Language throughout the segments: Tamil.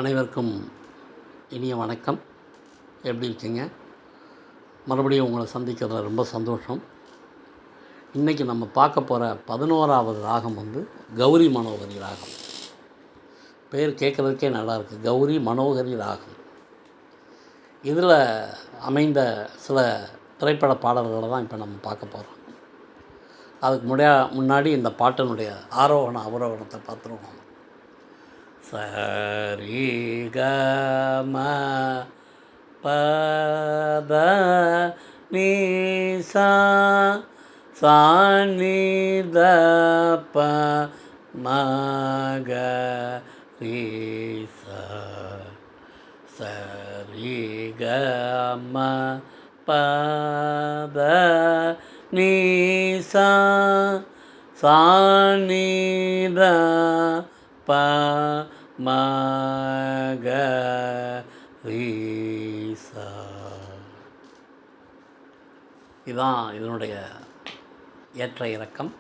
அனைவருக்கும் இனிய வணக்கம். எப்படி இருக்கீங்க? மறுபடியும் உங்களை சந்திக்கிறதுல ரொம்ப சந்தோஷம். இன்றைக்கி நம்ம பார்க்க போகிற 11வது ராகம் கௌரி மனோகரி ராகம். பேர் கேட்குறதுக்கே நல்லாயிருக்கு, கௌரி மனோகரி ராகம். இதில் அமைந்த சில திரைப்பட பாடல்களை தான் இப்போ நம்ம பார்க்க போகிறோம். அதுக்கு முன்னாடி இந்த பாட்டினுடைய ஆரோகண அவரோகணத்தை பார்த்துருவோம். சரி க ம பத நீ சா நி த ப ம க ரீ சா. சரி க ம பத நீ சா நி த ப ம க ரீ சா. இதுதான் இதனுடைய ஏற்ற இறக்கம்.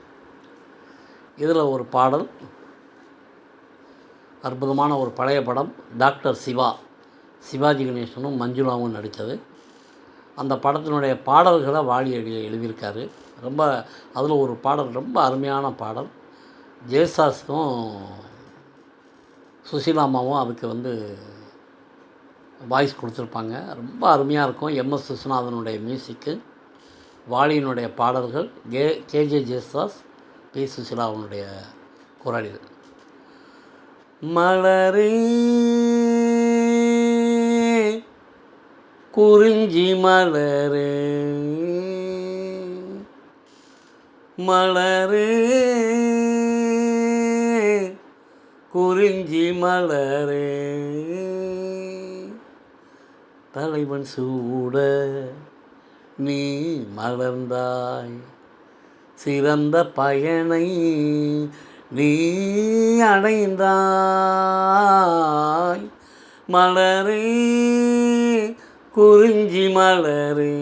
இதில் ஒரு பாடல், அற்புதமான ஒரு பழைய படம், டாக்டர் சிவாஜி கணேசனும் மஞ்சுளாவும் நடித்தது. அந்த படத்தினுடைய பாடல்களை வாலி எழுதியிருக்காரு. ரொம்ப அதில் ஒரு பாடல் ரொம்ப அருமையான பாடல். ஜேசாஸும் சுசீலாமாவும் அதுக்கு வாய்ஸ் கொடுத்துருப்பாங்க. ரொம்ப அருமையாக இருக்கும். எம்எஸ் விஸ்வநாதனுடைய மியூசிக்கு, வாலியினுடைய பாடல்கள், கேஜே ஜேசாஸ், பி சுசீலாவுடைய குரலில். மலரே குறிஞ்சி மலரே மலரே குறிஞ்சி மலரே தலைவன் சூட நீ மலர்ந்தாய், சிறந்த பயனை நீ அடைந்தாய். மலரே குறிஞ்சி மலரே.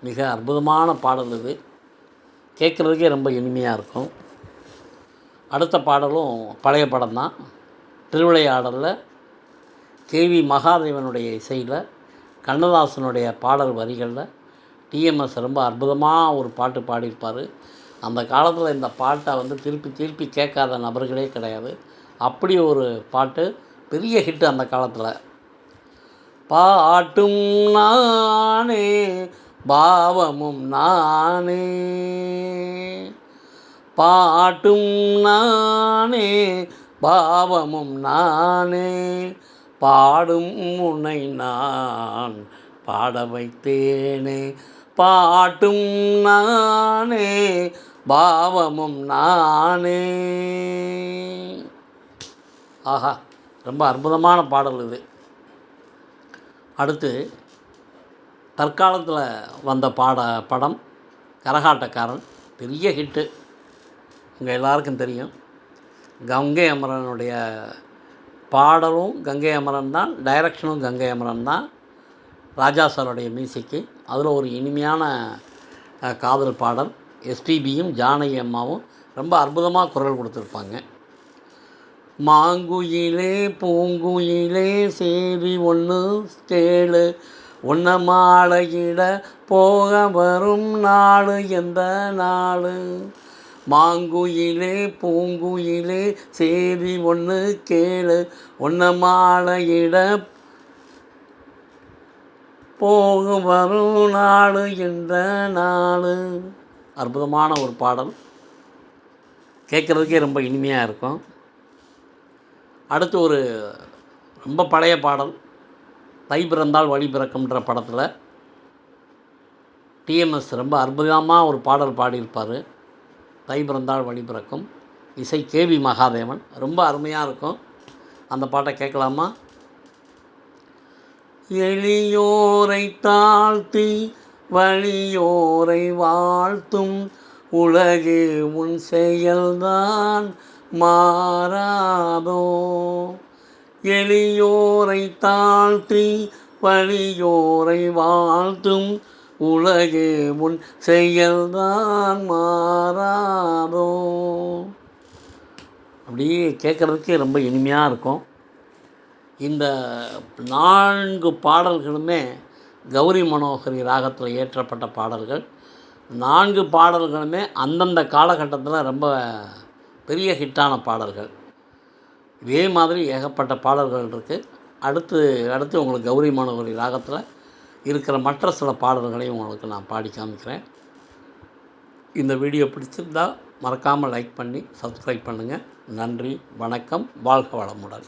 மிக அற்புதமான பாடல் இது. கேட்குறதுக்கே ரொம்ப இனிமையாக இருக்கும். அடுத்த பாடலும் பழைய படம் தான். திருவிளையாடலில் கேவி மகாதேவனுடைய இசையில், கண்ணதாசனுடைய பாடல் வரிகளில் டிஎம்எஸ் ரொம்ப அற்புதமாக ஒரு பாட்டு பாடியிருப்பார். அந்த காலத்தில் இந்த பாட்டை திருப்பி கேட்காத நபர்களே கிடையாது. அப்படி ஒரு பாட்டு, பெரிய ஹிட்டு அந்த காலத்தில். பாட்டும் நானே பாவமும் நானே, பாட்டும் நானே பாவமும் நானே, பாடும் உன்னை நான் பாட வைத்தேனே. பாட்டும் நானே பாவமும் நானே. ஆஹா, ரொம்ப அற்புதமான பாடல் இது. அடுத்து தற்காலத்தில் வந்த படம் கரகாட்டக்காரன். பெரிய ஹிட்டு, உங்கள் எல்லாருக்கும் தெரியும். கங்கை அமரனுடைய பாடலும் கங்கை அமரன் தான், டைரக்ஷனும் கங்கை அமரன் தான், ராஜா சாருடைய மியூசிக்கு. அதில் ஒரு இனிமையான காதல் பாடல். எஸ்பிபியும் ஜானகி அம்மாவும் ரொம்ப அற்புதமாக குரல் கொடுத்துருப்பாங்க. மாங்குயிலே பூங்குயிலே சேவி ஒன்று கேளு, உன்ன மாலையிட போக வரும் நாள் எந்த நாள். மாங்குயிலே பூங்குயிலே சேவி ஒன்று கேளு, உன்ன மாலையிட போக வரும் நாள் எந்த நாள். அற்புதமான ஒரு பாடல், கேட்குறதுக்கே ரொம்ப இனிமையாக இருக்கும். அடுத்து ஒரு ரொம்ப பழைய பாடல், தை பிறந்தால் வழி பிறக்கும்ன்ற படத்தில் டிஎம்எஸ் ரொம்ப அற்புதமாக ஒரு பாடல் பாடியிருப்பார். தை பிறந்தால் வழி பிறக்கும், இசை கேவி மகாதேவன். ரொம்ப அருமையாக இருக்கும். அந்த பாட்டை கேட்கலாமா? எளியோரை தாழ்த்தி வலியோரை வாழ்த்தும் உலகே உன் செயல்தான் மாறாதோ. எளியோரை தாழ்த்தி வலியோரை வாழ்த்தும் உலகே உன் செயல்தான் மாறாதோ. அப்படியே கேட்குறதுக்கே ரொம்ப இனிமையாக இருக்கும். இந்த 4 பாடல்களுமே கௌரி மனோகரி ராகத்தில் இயற்றப்பட்ட பாடல்கள். 4 பாடல்களுமே அந்தந்த காலகட்டத்தில் ரொம்ப பெரிய ஹிட்டான பாடல்கள். இதே மாதிரி ஏகப்பட்ட பாடல்கள் இருக்குது. அடுத்து உங்களுக்கு கௌரி மனோகரி ராகத்தில் இருக்கிற மற்ற சில பாடல்களையும் உங்களுக்கு நான் பாடி காமிக்கிறேன். இந்த வீடியோ பிடிச்சிருந்தால் மறக்காமல் லைக் பண்ணி சப்ஸ்கிரைப் பண்ணுங்கள். நன்றி, வணக்கம், வாழ்க வளமுடன்.